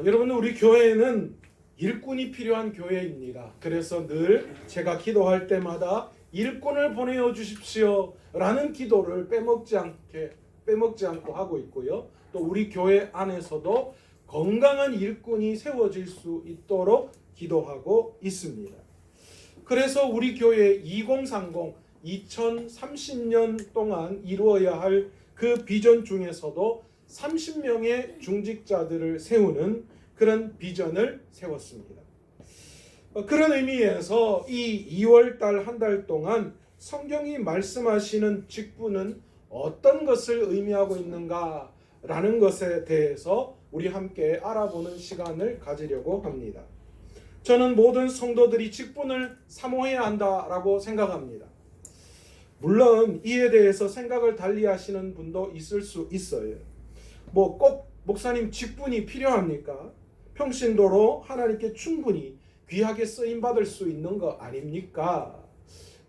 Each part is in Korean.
여러분, 우리 교회는 일꾼이 필요한 교회입니다. 그래서 늘 제가 기도할 때마다 일꾼을 보내어 주십시오 라는 기도를 빼먹지 않고 하고 있고요. 또 우리 교회 안에서도 건강한 일꾼이 세워질 수 있도록 기도하고 있습니다. 그래서 우리 교회 2030, 2030년 동안 이루어야 할 그 비전 중에서도 30명의 중직자들을 세우는 그런 비전을 세웠습니다. 그런 의미에서 이 2월달 한 달 동안 성경이 말씀하시는 직분은 어떤 것을 의미하고 있는가라는 것에 대해서 우리 함께 알아보는 시간을 가지려고 합니다. 저는 모든 성도들이 직분을 사모해야 한다라고 생각합니다. 물론 이에 대해서 생각을 달리 하시는 분도 있을 수 있어요. 꼭 목사님 직분이 필요합니까? 평신도로 하나님께 충분히 귀하게 쓰임받을 수 있는 거 아닙니까?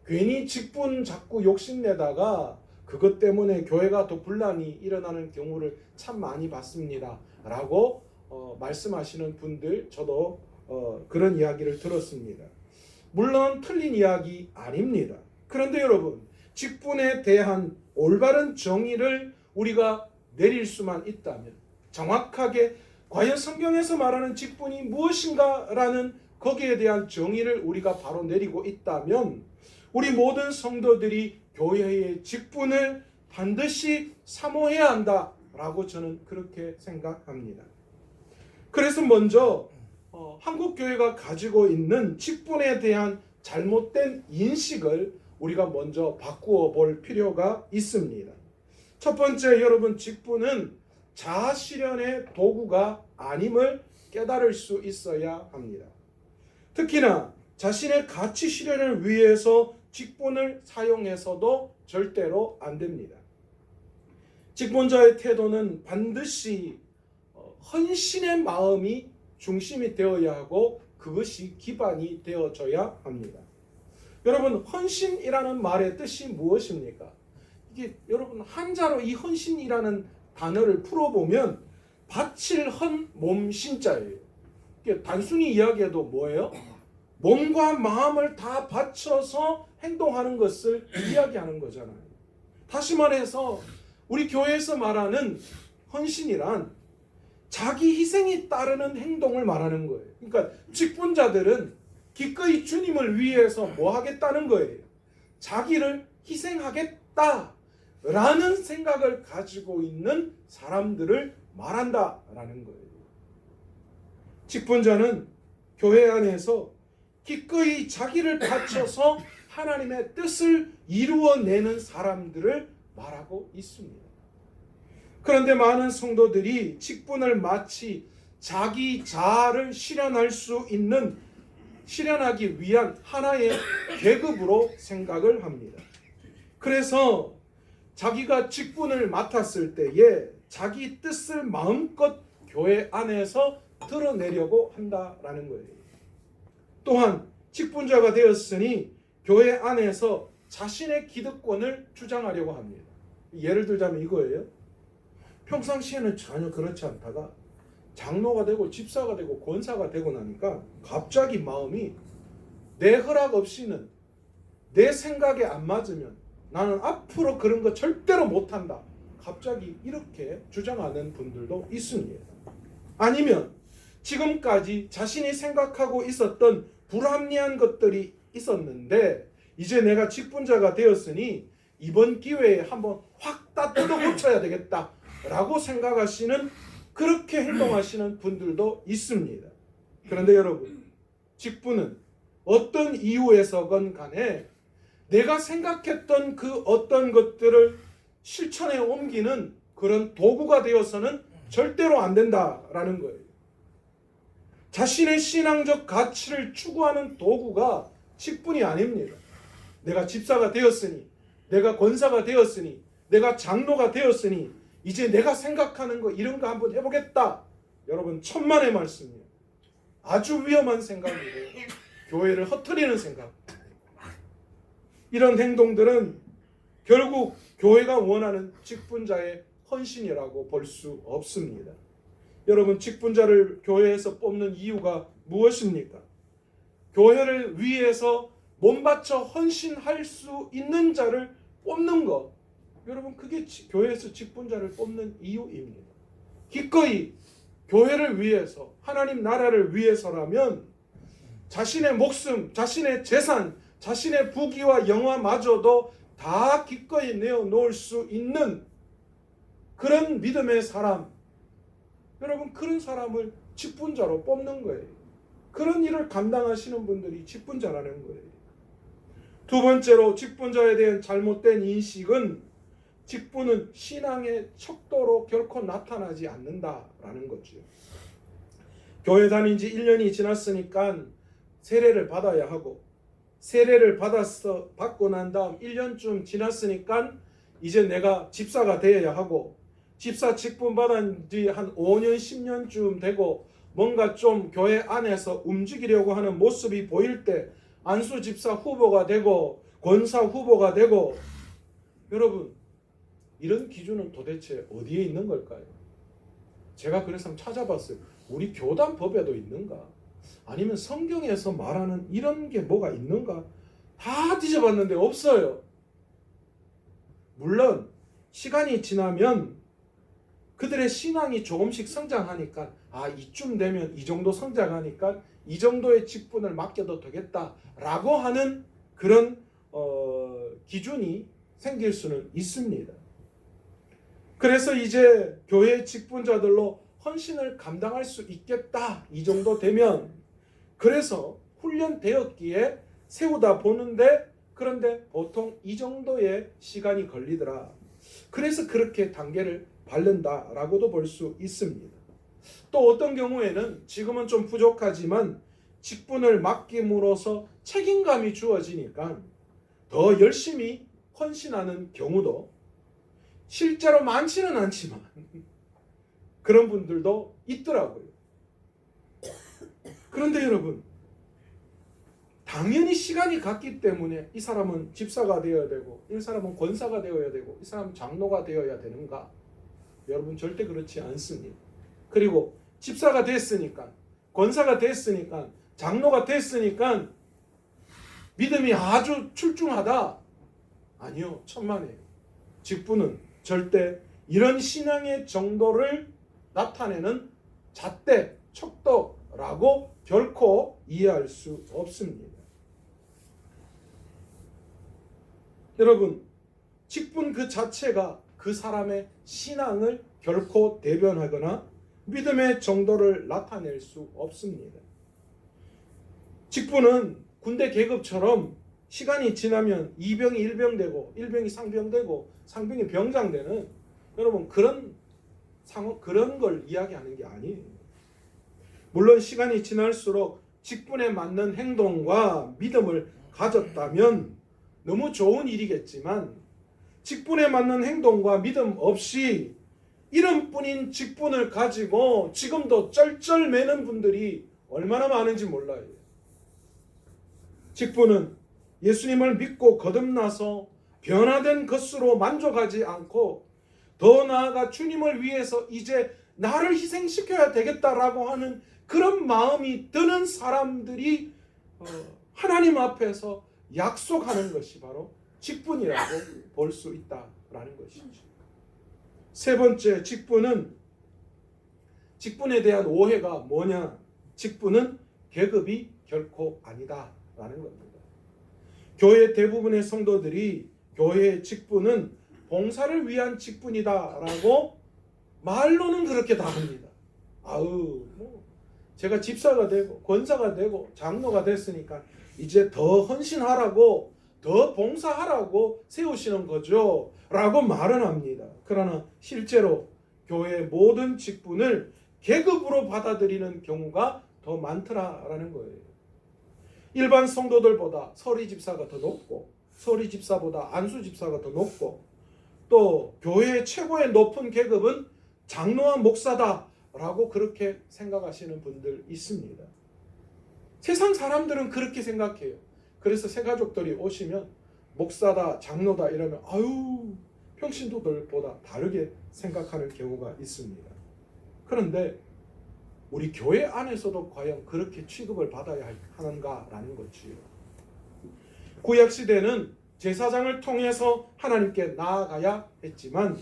괜히 직분 자꾸 욕심내다가 그것 때문에 교회가 더 분란이 일어나는 경우를 참 많이 봤습니다 라고 말씀하시는 분들, 저도 그런 이야기를 들었습니다. 물론 틀린 이야기 아닙니다. 그런데 여러분, 직분에 대한 올바른 정의를 우리가 내릴 수만 있다면, 정확하게 과연 성경에서 말하는 직분이 무엇인가라는 거기에 대한 정의를 우리가 바로 내리고 있다면, 우리 모든 성도들이 교회의 직분을 반드시 사모해야 한다라고 저는 그렇게 생각합니다. 그래서 먼저 한국 교회가 가지고 있는 직분에 대한 잘못된 인식을 우리가 먼저 바꾸어 볼 필요가 있습니다. 첫 번째, 여러분, 직분은 자아 실현의 도구가 아님을 깨달을 수 있어야 합니다. 특히나 자신의 가치 실현을 위해서 직분을 사용해서도 절대로 안 됩니다. 직분자의 태도는 반드시 헌신의 마음이 중심이 되어야 하고 그것이 기반이 되어져야 합니다. 여러분, 헌신이라는 말의 뜻이 무엇입니까? 이게 여러분, 한자로 이 헌신이라는 단어를 풀어보면 바칠 헌 몸 신자예요. 이게 단순히 이야기해도 뭐예요? 몸과 마음을 다 바쳐서 행동하는 것을 이야기하는 거잖아요. 다시 말해서 우리 교회에서 말하는 헌신이란 자기 희생이 따르는 행동을 말하는 거예요. 그러니까 직분자들은 기꺼이 주님을 위해서 뭐 하겠다는 거예요? 자기를 희생하겠다라는 생각을 가지고 있는 사람들을 말한다라는 거예요. 직분자는 교회 안에서 기꺼이 자기를 바쳐서 하나님의 뜻을 이루어내는 사람들을 말하고 있습니다. 그런데 많은 성도들이 직분을 마치 자기 자아를 실현하기 위한 하나의 계급으로 생각을 합니다. 그래서 자기가 직분을 맡았을 때에 자기 뜻을 마음껏 교회 안에서 드러내려고 한다라는 거예요. 또한 직분자가 되었으니 교회 안에서 자신의 기득권을 주장하려고 합니다. 예를 들자면 이거예요. 평상시에는 전혀 그렇지 않다가 장로가 되고 집사가 되고 권사가 되고 나니까 갑자기 마음이 내 허락 없이는, 내 생각에 안 맞으면 나는 앞으로 그런 거 절대로 못한다, 갑자기 이렇게 주장하는 분들도 있습니다. 아니면 지금까지 자신이 생각하고 있었던 불합리한 것들이 있었는데 이제 내가 직분자가 되었으니 이번 기회에 한번 확 다 뜯어고쳐야 되겠다 라고 생각하시는, 그렇게 행동하시는 분들도 있습니다. 그런데 여러분, 직분은 어떤 이유에서건 간에 내가 생각했던 그 어떤 것들을 실천에 옮기는 그런 도구가 되어서는 절대로 안 된다라는 거예요. 자신의 신앙적 가치를 추구하는 도구가 직분이 아닙니다. 내가 집사가 되었으니, 내가 권사가 되었으니, 내가 장로가 되었으니 이제 내가 생각하는 거 이런 거 한번 해보겠다. 여러분, 천만의 말씀이에요. 아주 위험한 생각이에요. 교회를 흩트리는 생각. 이런 행동들은 결국 교회가 원하는 직분자의 헌신이라고 볼 수 없습니다. 여러분, 직분자를 교회에서 뽑는 이유가 무엇입니까? 교회를 위해서 몸바쳐 헌신할 수 있는 자를 뽑는 것, 여러분, 그게 교회에서 직분자를 뽑는 이유입니다. 기꺼이 교회를 위해서, 하나님 나라를 위해서라면 자신의 목숨, 자신의 재산, 자신의 부귀와 영화마저도 다 기꺼이 내어놓을 수 있는 그런 믿음의 사람, 여러분, 그런 사람을 직분자로 뽑는 거예요. 그런 일을 감당하시는 분들이 직분자라는 거예요. 두 번째로, 직분자에 대한 잘못된 인식은 직분은 신앙의 척도로 결코 나타나지 않는다라는 거죠. 교회 다닌 지 1년이 지났으니까 세례를 받아야 하고, 세례를 받고 난 다음 1년쯤 지났으니까 이제 내가 집사가 되어야 하고, 집사 직분 받은 지 한 5년 10년쯤 되고 뭔가 좀 교회 안에서 움직이려고 하는 모습이 보일 때 안수 집사 후보가 되고 권사 후보가 되고, 여러분, 이런 기준은 도대체 어디에 있는 걸까요? 제가 그래서 한번 찾아봤어요. 우리 교단 법에도 있는가? 아니면 성경에서 말하는 이런 게 뭐가 있는가? 다 뒤져봤는데 없어요. 물론 시간이 지나면 그들의 신앙이 조금씩 성장하니까, 이쯤 되면 이 정도 성장하니까 이 정도의 직분을 맡겨도 되겠다라고 하는 그런 기준이 생길 수는 있습니다. 그래서 이제 교회 직분자들로 헌신을 감당할 수 있겠다, 이 정도 되면, 그래서 훈련되었기에 세우다 보는데, 그런데 보통 이 정도의 시간이 걸리더라. 그래서 그렇게 단계를 밟는다라고도 볼 수 있습니다. 또 어떤 경우에는 지금은 좀 부족하지만 직분을 맡김으로써 책임감이 주어지니까 더 열심히 헌신하는 경우도 실제로 많지는 않지만 그런 분들도 있더라고요. 그런데 여러분, 당연히 시간이 갔기 때문에 이 사람은 집사가 되어야 되고, 이 사람은 권사가 되어야 되고, 이 사람은 장로가 되어야 되는가? 여러분, 절대 그렇지 않습니다. 그리고 집사가 됐으니까, 권사가 됐으니까, 장로가 됐으니까 믿음이 아주 출중하다? 아니요, 천만에요. 직분은 절대 이런 신앙의 정도를 나타내는 잣대, 척도라고 결코 이해할 수 없습니다. 여러분, 직분 그 자체가 그 사람의 신앙을 결코 대변하거나 믿음의 정도를 나타낼 수 없습니다. 직분은 군대 계급처럼 시간이 지나면 이병이 일병 되고, 일병이 상병 되고, 상병이 병장 되는, 여러분, 그런 걸 이야기하는 게 아니에요. 물론 시간이 지날수록 직분에 맞는 행동과 믿음을 가졌다면 너무 좋은 일이겠지만, 직분에 맞는 행동과 믿음 없이 이름뿐인 직분을 가지고 지금도 쩔쩔매는 분들이 얼마나 많은지 몰라요. 직분은 예수님을 믿고 거듭나서 변화된 것으로 만족하지 않고, 더 나아가 주님을 위해서 이제 나를 희생시켜야 되겠다라고 하는 그런 마음이 드는 사람들이 하나님 앞에서 약속하는 것이 바로 직분이라고 볼 수 있다라는 것이죠. 세 번째, 직분에 대한 오해가 뭐냐? 직분은 계급이 결코 아니다라는 겁니다. 교회 대부분의 성도들이 교회의 직분은 봉사를 위한 직분이다라고 말로는 그렇게 다 합니다. 제가 집사가 되고 권사가 되고 장로가 됐으니까 이제 더 헌신하라고, 더 봉사하라고 세우시는 거죠 라고 말은 합니다. 그러나 실제로 교회의 모든 직분을 계급으로 받아들이는 경우가 더 많더라라는 거예요. 일반 성도들보다 서리 집사가 더 높고, 서리 집사보다 안수 집사가 더 높고, 또 교회의 최고의 높은 계급은 장로와 목사다라고 그렇게 생각하시는 분들 있습니다. 세상 사람들은 그렇게 생각해요. 그래서 새가족들이 오시면 목사다, 장로다 이러면 평신도들보다 다르게 생각하는 경우가 있습니다. 그런데 우리 교회 안에서도 과연 그렇게 취급을 받아야 하는가라는 거지요. 구약 시대는 제사장을 통해서 하나님께 나아가야 했지만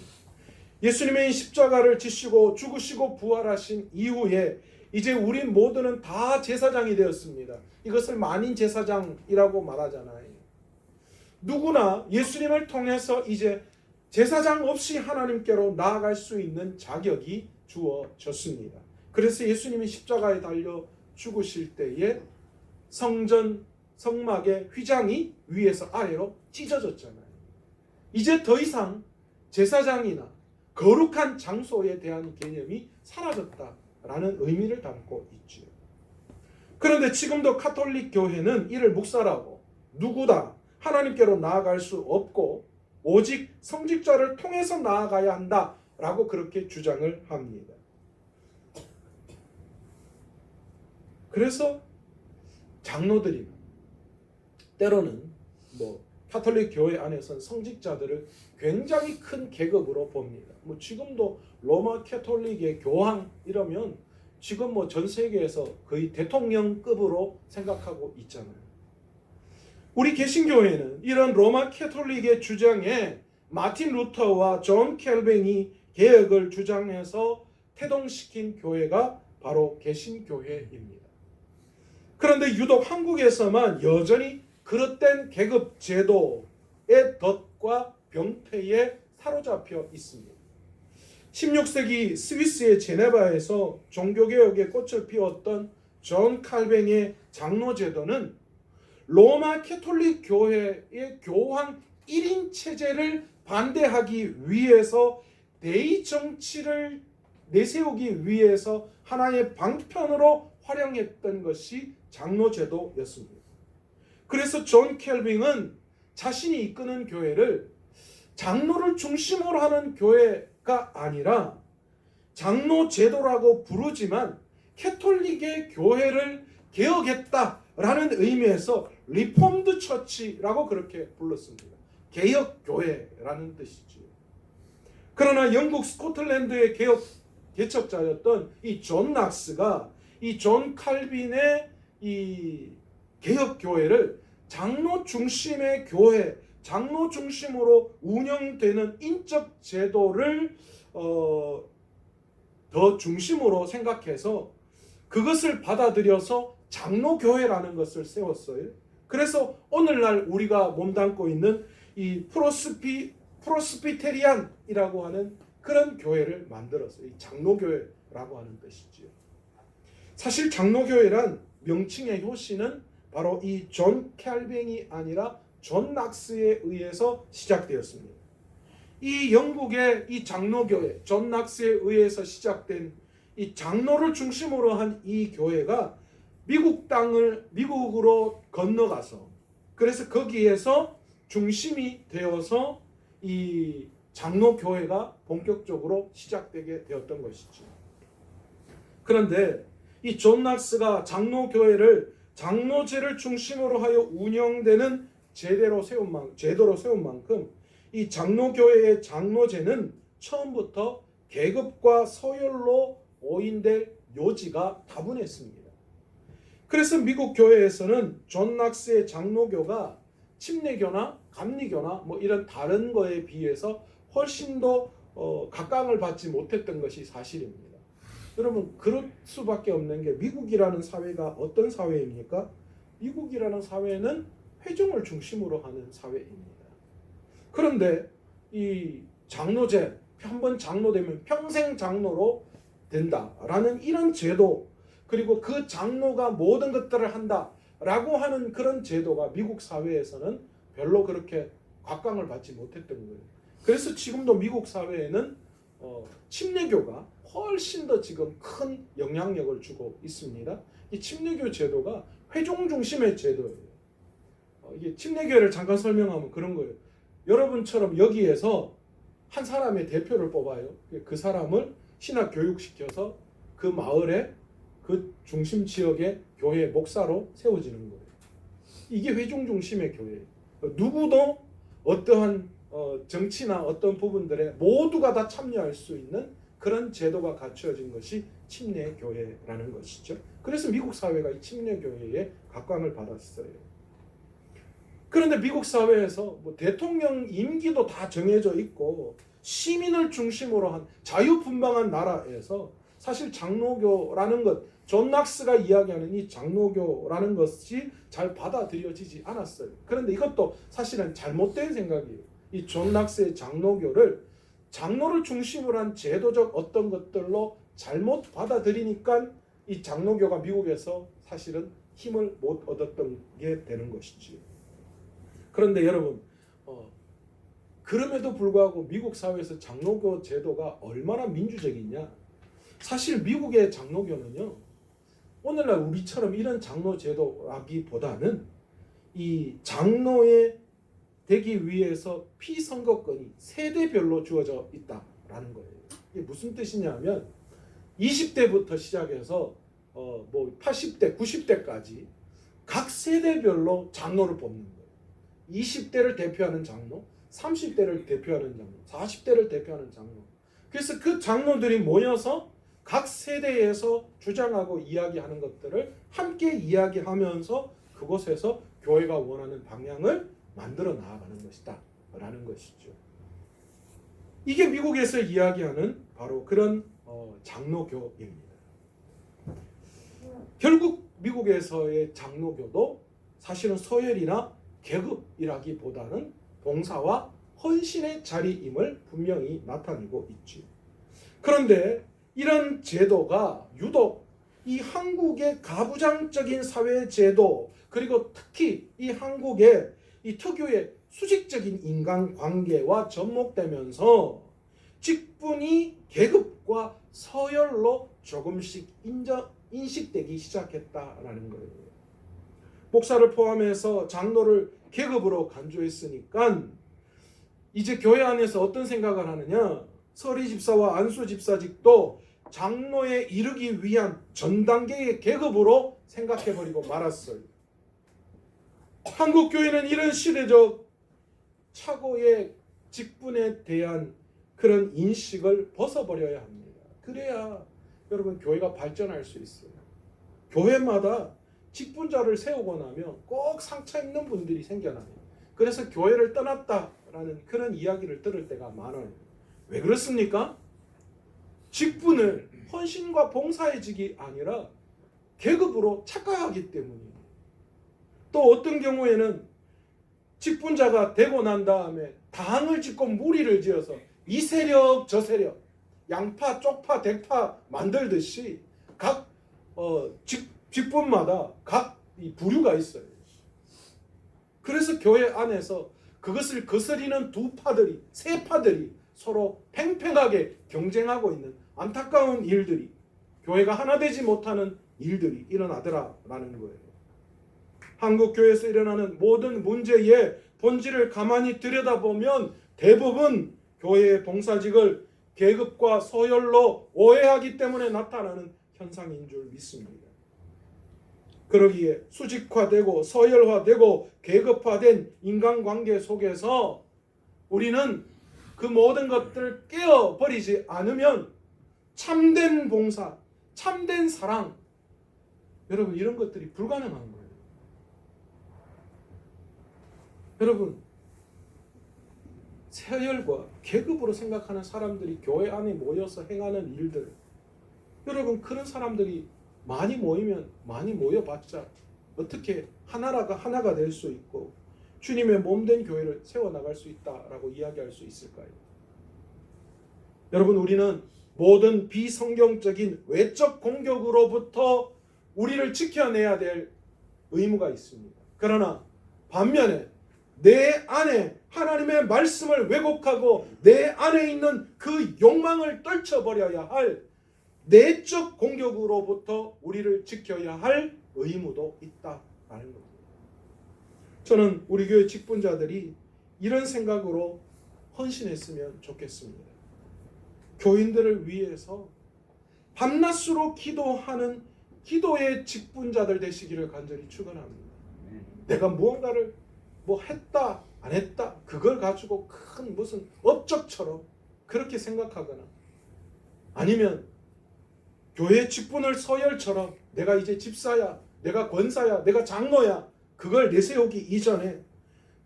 예수님의 십자가를 지시고 죽으시고 부활하신 이후에 이제 우리 모두는 다 제사장이 되었습니다. 이것을 만인 제사장이라고 말하잖아요. 누구나 예수님을 통해서 이제 제사장 없이 하나님께로 나아갈 수 있는 자격이 주어졌습니다. 그래서 예수님이 십자가에 달려 죽으실 때에 성전 성막의 휘장이 위에서 아래로 찢어졌잖아요. 이제 더 이상 제사장이나 거룩한 장소에 대한 개념이 사라졌다라는 의미를 담고 있죠. 그런데 지금도 가톨릭 교회는 이를 묵살하고 누구다 하나님께로 나아갈 수 없고 오직 성직자를 통해서 나아가야 한다라고 그렇게 주장을 합니다. 그래서 장로들이나 때로는 가톨릭 교회 안에서는 성직자들을 굉장히 큰 계급으로 봅니다. 지금도 로마 캐톨릭의 교황 이러면 지금 전 세계에서 거의 대통령급으로 생각하고 있잖아요. 우리 개신교회는 이런 로마 캐톨릭의 주장에 마틴 루터와 존 켈빈이 개혁을 주장해서 태동시킨 교회가 바로 개신교회입니다. 그런데 유독 한국에서만 여전히 그릇된 계급 제도의 덫과 병폐에 사로잡혀 있습니다. 16세기 스위스의 제네바에서 종교개혁의 꽃을 피웠던 존 칼뱅의 장로제도는 로마 캐톨릭 교회의 교황 1인 체제를 반대하기 위해서 대의 정치를 내세우기 위해서 하나의 방편으로 활용했던 것이 장로제도였습니다. 그래서 존 켈빙은 자신이 이끄는 교회를 장로를 중심으로 하는 교회가 아니라 장로제도라고 부르지만 캐톨릭의 교회를 개혁했다라는 의미에서 리폼드 처치라고 그렇게 불렀습니다. 개혁교회라는 뜻이죠. 그러나 영국 스코틀랜드의 개척자였던 이 존 낙스가 이 존 칼빈의 이 개혁교회를 장로 중심의 교회, 장로 중심으로 운영되는 인적 제도를 더 중심으로 생각해서 그것을 받아들여서 장로교회라는 것을 세웠어요. 그래서 오늘날 우리가 몸담고 있는 이 프로스피테리안이라고 하는 그런 교회를 만들었어요. 이 장로교회라고 하는 뜻이지요. 사실 장로교회란 명칭의 효시는 바로 이 존 켈빙이 아니라 존 낙스에 의해서 시작되었습니다. 이 영국의 이 장로교회, 존 낙스에 의해서 시작된 이 장로를 중심으로 한 이 교회가 미국 땅을 미국으로 건너가서 그래서 거기에서 중심이 되어서 이 장로교회가 본격적으로 시작되게 되었던 것이죠. 그런데 이 존 낙스가 장로교회를 장로제를 중심으로 하여 운영되는 제도로 세운 만큼 이 장로교회의 장로제는 처음부터 계급과 서열로 오인될 요지가 다분했습니다. 그래서 미국 교회에서는 존 낙스의 장로교가 침례교나 감리교나 이런 다른 거에 비해서 훨씬 더 각광을 받지 못했던 것이 사실입니다. 여러분 그럴 수밖에 없는 게 미국이라는 사회가 어떤 사회입니까? 미국이라는 사회는 회중을 중심으로 하는 사회입니다. 그런데 이 장로제, 한번 장로되면 평생 장로로 된다라는 이런 제도, 그리고 그 장로가 모든 것들을 한다라고 하는 그런 제도가 미국 사회에서는 별로 그렇게 각광을 받지 못했던 거예요. 그래서 지금도 미국 사회에는 침례교가 훨씬 더 지금 큰 영향력을 주고 있습니다. 이 침례교 제도가 회중 중심의 제도예요. 이게 침례교회를 잠깐 설명하면 그런 거예요. 여러분처럼 여기에서 한 사람의 대표를 뽑아요. 그 사람을 신학 교육시켜서 그 마을에 그 중심 지역의 교회 목사로 세워지는 거예요. 이게 회중 중심의 교회예요. 누구도 어떠한 정치나 어떤 부분들에 모두가 다 참여할 수 있는 그런 제도가 갖추어진 것이 침례교회라는 것이죠. 그래서 미국 사회가 이 침례교회에 각광을 받았어요. 그런데 미국 사회에서 뭐 대통령 임기도 다 정해져 있고 시민을 중심으로 한 자유분방한 나라에서 사실 장로교라는 것, 존 낙스가 이야기하는 이 장로교라는 것이 잘 받아들여지지 않았어요. 그런데 이것도 사실은 잘못된 생각이에요. 이 존 낙스의 장로를 중심으로 한 제도적 어떤 것들로 잘못 받아들이니까 이 장로교가 미국에서 사실은 힘을 못 얻었던 게 되는 것이지. 그런데 여러분, 그럼에도 불구하고 미국 사회에서 장로교 제도가 얼마나 민주적이냐? 사실 미국의 장로교는요, 오늘날 우리처럼 이런 장로 제도라기보다는 이 장로에 되기 위해서 피선거권이 세대별로 주어져 있다라는 거예요. 이게 무슨 뜻이냐면 20대부터 시작해서 뭐 80대, 90대까지 각 세대별로 장로를 뽑는 거예요. 20대를 대표하는 장로, 30대를 대표하는 장로, 40대를 대표하는 장로. 그래서 그 장로들이 모여서 각 세대에서 주장하고 이야기하는 것들을 함께 이야기하면서 그곳에서 교회가 원하는 방향을 만들어 나아가는 것이다 라는 것이죠. 이게 미국에서 이야기하는 바로 그런 장로교입니다. 결국 미국에서의 장로교도 사실은 서열이나 계급이라기보다는 봉사와 헌신의 자리임을 분명히 나타내고 있죠. 그런데 이런 제도가 유독 이 한국의 가부장적인 사회제도, 그리고 특히 이 한국의 이 특유의 수직적인 인간관계와 접목되면서 직분이 계급과 서열로 조금씩 인식되기 시작했다라는 거예요. 목사를 포함해서 장로를 계급으로 간주했으니까 이제 교회 안에서 어떤 생각을 하느냐, 서리 집사와 안수 집사직도 장로에 이르기 위한 전 단계의 계급으로 생각해버리고 말았어요. 한국 교회는 이런 시대적 착오의 직분에 대한 그런 인식을 벗어버려야 합니다. 그래야 여러분 교회가 발전할 수 있어요. 교회마다 직분자를 세우고 나면 꼭 상처 있는 분들이 생겨나요. 그래서 교회를 떠났다라는 그런 이야기를 들을 때가 많아요. 왜 그렇습니까? 직분을 헌신과 봉사의 직이 아니라 계급으로 착각하기 때문이에요. 또 어떤 경우에는 직분자가 되고 난 다음에 당을 짓고 무리를 지어서 이 세력 저 세력, 양파 쪽파 대파 만들듯이 각 직분마다 각 부류가 있어요. 그래서 교회 안에서 그것을 거스리는 두 파들이, 세 파들이 서로 팽팽하게 경쟁하고 있는 안타까운 일들이, 교회가 하나 되지 못하는 일들이 일어나더라라는 거예요. 한국 교회에서 일어나는 모든 문제의 본질을 가만히 들여다보면 대부분 교회의 봉사직을 계급과 서열로 오해하기 때문에 나타나는 현상인 줄 믿습니다. 그러기에 수직화되고 서열화되고 계급화된 인간관계 속에서 우리는 그 모든 것들을 깨어버리지 않으면 참된 봉사, 참된 사랑, 여러분 이런 것들이 불가능한 거예요. 여러분, 서열과 계급으로 생각하는 사람들이 교회 안에 모여서 행하는 일들, 여러분 그런 사람들이 많이 모이면 많이 모여봤자 어떻게 하나가 될 수 있고 주님의 몸된 교회를 세워나갈 수 있다라고 이야기할 수 있을까요? 여러분, 우리는 모든 비성경적인 외적 공격으로부터 우리를 지켜내야 될 의무가 있습니다. 그러나 반면에 내 안에 하나님의 말씀을 왜곡하고 내 안에 있는 그 욕망을 떨쳐버려야 할 내적 공격으로부터 우리를 지켜야 할 의무도 있다라는 겁니다. 저는 우리 교회 직분자들이 이런 생각으로 헌신했으면 좋겠습니다. 교인들을 위해서 밤낮으로 기도하는 기도의 직분자들 되시기를 간절히 축원합니다. 내가 무언가를 했다 안 했다 그걸 가지고 큰 무슨 업적처럼 그렇게 생각하거나 아니면 교회 직분을 서열처럼 내가 이제 집사야, 내가 권사야, 내가 장로야, 그걸 내세우기 이전에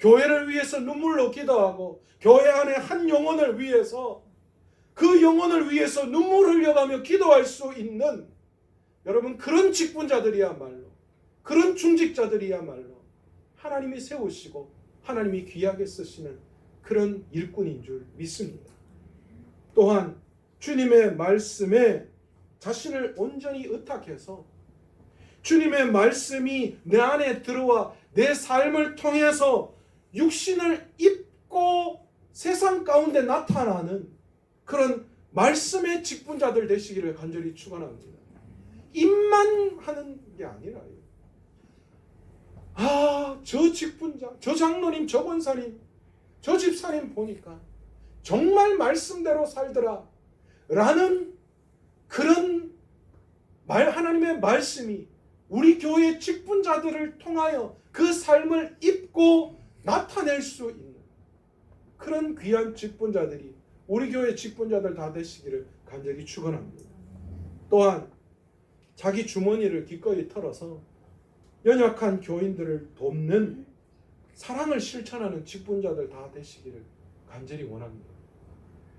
교회를 위해서 눈물로 기도하고 교회 안에 한 영혼을 위해서 그 영혼을 위해서 눈물 흘려가며 기도할 수 있는 여러분 그런 직분자들이야말로, 그런 중직자들이야말로 하나님이 세우시고 하나님이 귀하게 쓰시는 그런 일꾼인 줄 믿습니다. 또한 주님의 말씀에 자신을 온전히 의탁해서 주님의 말씀이 내 안에 들어와 내 삶을 통해서 육신을 입고 세상 가운데 나타나는 그런 말씀의 직분자들 되시기를 간절히 축원합니다. 입만 하는 게 아니라요. 저 직분자, 저 장로님, 저 권사님, 저 집사님 보니까 정말 말씀대로 살더라 라는 그런 하나님의 말씀이 우리 교회 직분자들을 통하여 그 삶을 입고 나타낼 수 있는 그런 귀한 직분자들이 우리 교회 직분자들 다 되시기를 간절히 축원합니다. 또한 자기 주머니를 기꺼이 털어서 연약한 교인들을 돕는 사랑을 실천하는 직분자들 다 되시기를 간절히 원합니다.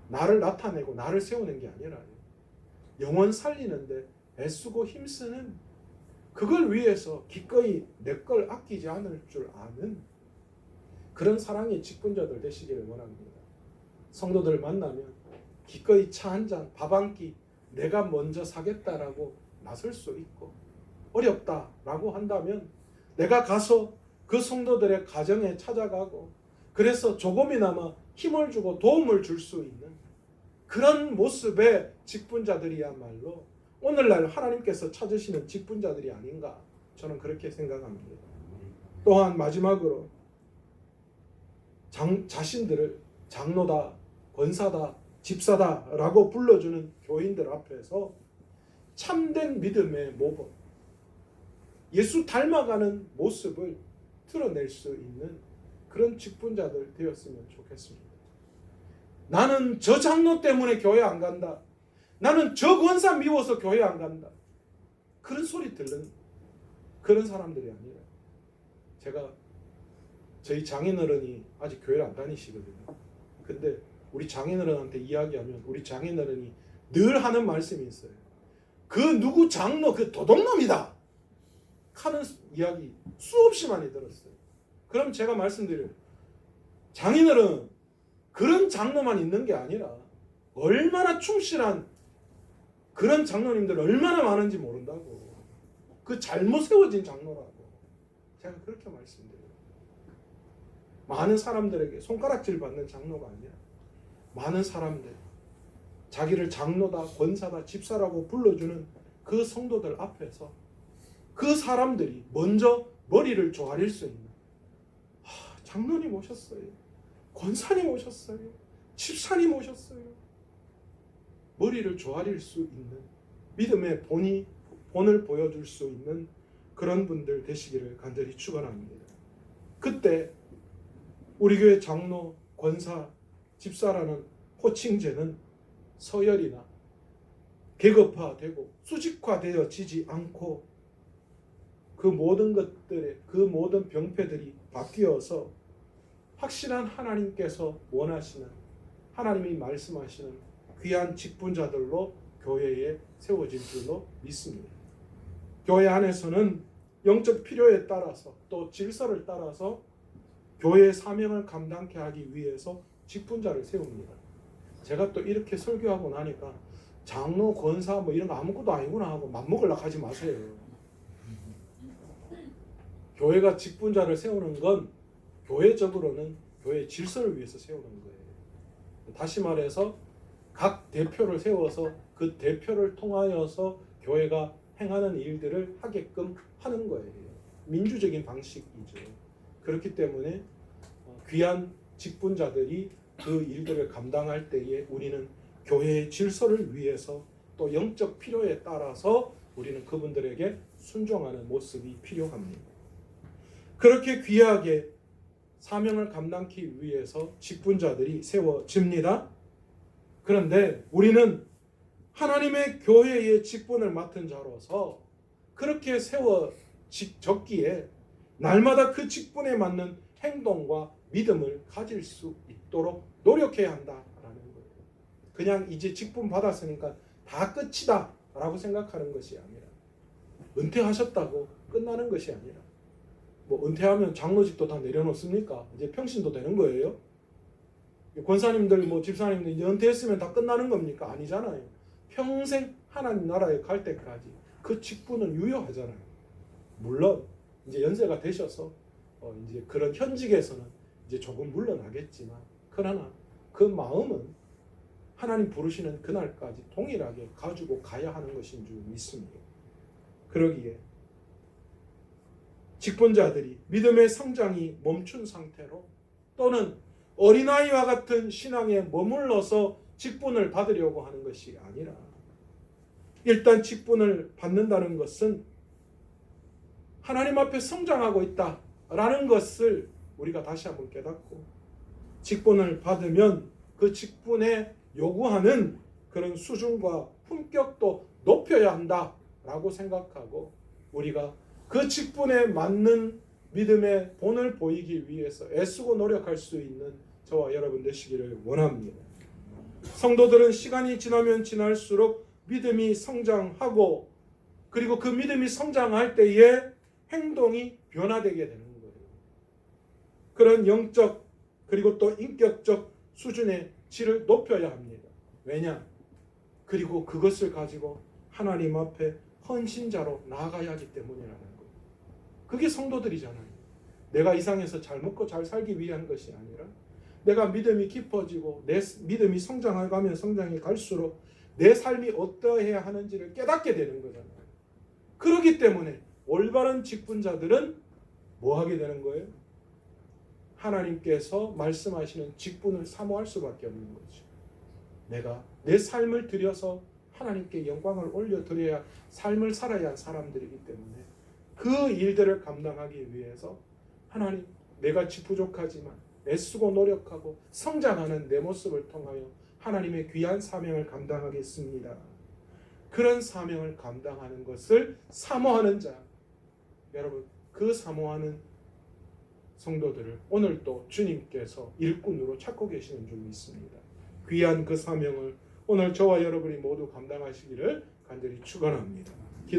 나를 나타내고 나를 세우는 게 아니라 영혼 살리는데 애쓰고 힘쓰는, 그걸 위해서 기꺼이 내 걸 아끼지 않을 줄 아는 그런 사랑의 직분자들 되시기를 원합니다. 성도들 만나면 기꺼이 차 한 잔, 밥 한 끼 내가 먼저 사겠다라고 나설 수 있고, 어렵다라고 한다면 내가 가서 그 성도들의 가정에 찾아가고 그래서 조금이나마 힘을 주고 도움을 줄 수 있는 그런 모습의 직분자들이야말로 오늘날 하나님께서 찾으시는 직분자들이 아닌가, 저는 그렇게 생각합니다. 또한 마지막으로 자신들을 장로다, 권사다, 집사다 라고 불러주는 교인들 앞에서 참된 믿음의 모범, 예수 닮아가는 모습을 드러낼 수 있는 그런 직분자들 되었으면 좋겠습니다. 나는 저 장로 때문에 교회 안 간다, 나는 저 권사 미워서 교회 안 간다, 그런 소리 듣는 그런 사람들이 아니라, 제가 저희 장인어른이 아직 교회를 안 다니시거든요. 근데 우리 장인어른한테 이야기하면 우리 장인어른이 늘 하는 말씀이 있어요. 그 누구 장로 그 도둑놈이다 하는 이야기 수없이 많이 들었어요. 그럼 제가 말씀드려요. 장인어른 그런 장로만 있는 게 아니라 얼마나 충실한 그런 장로님들 얼마나 많은지 모른다고. 그 잘못 세워진 장로라고. 제가 그렇게 말씀드려요. 많은 사람들에게 손가락질 받는 장로가 아니라 많은 사람들, 자기를 장로다, 권사다, 집사라고 불러주는 그 성도들 앞에서 그 사람들이 먼저 머리를 조아릴 수 있는, 장로님 오셨어요, 권사님 오셨어요, 집사님 오셨어요, 머리를 조아릴 수 있는 믿음의 본을 보여줄 수 있는 그런 분들 되시기를 간절히 축원합니다. 그때 우리 교회 장로, 권사, 집사라는 호칭제는 서열이나 계급화되고 수직화되어지지 않고 그 모든 것들의 그 모든 병폐들이 바뀌어서 확실한 하나님께서 원하시는, 하나님이 말씀하시는 귀한 직분자들로 교회에 세워질 줄로 믿습니다. 교회 안에서는 영적 필요에 따라서 또 질서를 따라서 교회의 사명을 감당케 하기 위해서 직분자를 세웁니다. 제가 또 이렇게 설교하고 나니까 장로, 권사 뭐 이런 거 아무것도 아니구나 하고 맘먹으려고 하지 마세요. 교회가 직분자를 세우는 건 교회적으로는 교회의 질서를 위해서 세우는 거예요. 다시 말해서 각 대표를 세워서 그 대표를 통하여서 교회가 행하는 일들을 하게끔 하는 거예요. 민주적인 방식이죠. 그렇기 때문에 귀한 직분자들이 그 일들을 감당할 때에 우리는 교회의 질서를 위해서 또 영적 필요에 따라서 우리는 그분들에게 순종하는 모습이 필요합니다. 그렇게 귀하게 사명을 감당하기 위해서 직분자들이 세워집니다. 그런데 우리는 하나님의 교회의 직분을 맡은 자로서 그렇게 세워졌기에 날마다 그 직분에 맞는 행동과 믿음을 가질 수 있도록 노력해야 한다라는 거예요. 그냥 이제 직분 받았으니까 다 끝이다 라고 생각하는 것이 아니라, 은퇴하셨다고 끝나는 것이 아니라, 뭐 은퇴하면 장로직도 다 내려놓습니까? 이제 평신도 되는 거예요? 권사님들, 뭐 집사님들 이제 은퇴했으면 다 끝나는 겁니까? 아니잖아요. 평생 하나님 나라에 갈 때까지 그 직분은 유효하잖아요. 물론 이제 연세가 되셔서 이제 그런 현직에서는 이제 조금 물러나겠지만, 그러나 그 마음은 하나님 부르시는 그날까지 동일하게 가지고 가야 하는 것인 줄 믿습니다. 그러기에 직분자들이 믿음의 성장이 멈춘 상태로 또는 어린아이와 같은 신앙에 머물러서 직분을 받으려고 하는 것이 아니라, 일단 직분을 받는다는 것은 하나님 앞에 성장하고 있다라는 것을 우리가 다시 한번 깨닫고, 직분을 받으면 그 직분에 요구하는 그런 수준과 품격도 높여야 한다라고 생각하고, 우리가 그 직분에 맞는 믿음의 본을 보이기 위해서 애쓰고 노력할 수 있는 저와 여러분 되시기를 원합니다. 성도들은 시간이 지나면 지날수록 믿음이 성장하고, 그리고 그 믿음이 성장할 때에 행동이 변화되게 되는 거예요. 그런 영적 그리고 또 인격적 수준의 질을 높여야 합니다. 왜냐? 그리고 그것을 가지고 하나님 앞에 헌신자로 나아가야 하기 때문이라는 거예요. 그게 성도들이잖아요. 내가 이 상에서 잘 먹고 잘 살기 위한 것이 아니라, 내가 믿음이 깊어지고 내 믿음이 성장해가면 성장해 갈수록 내 삶이 어떠해야 하는지를 깨닫게 되는 거잖아요. 그렇기 때문에 올바른 직분자들은 뭐 하게 되는 거예요? 하나님께서 말씀하시는 직분을 사모할 수밖에 없는 거죠. 내가 내 삶을 들여서 하나님께 영광을 올려드려야 삶을 살아야 할 사람들이기 때문에 그 일들을 감당하기 위해서 하나님, 내가 부족하지만 애쓰고 노력하고 성장하는 내 모습을 통하여 하나님의 귀한 사명을 감당하겠습니다. 그런 사명을 감당하는 것을 사모하는 자, 여러분, 그 사모하는 성도들을 오늘 또 주님께서 일꾼으로 찾고 계시는 줄 믿습니다. 귀한 그 사명을 오늘 저와 여러분이 모두 감당하시기를 간절히 축원합니다.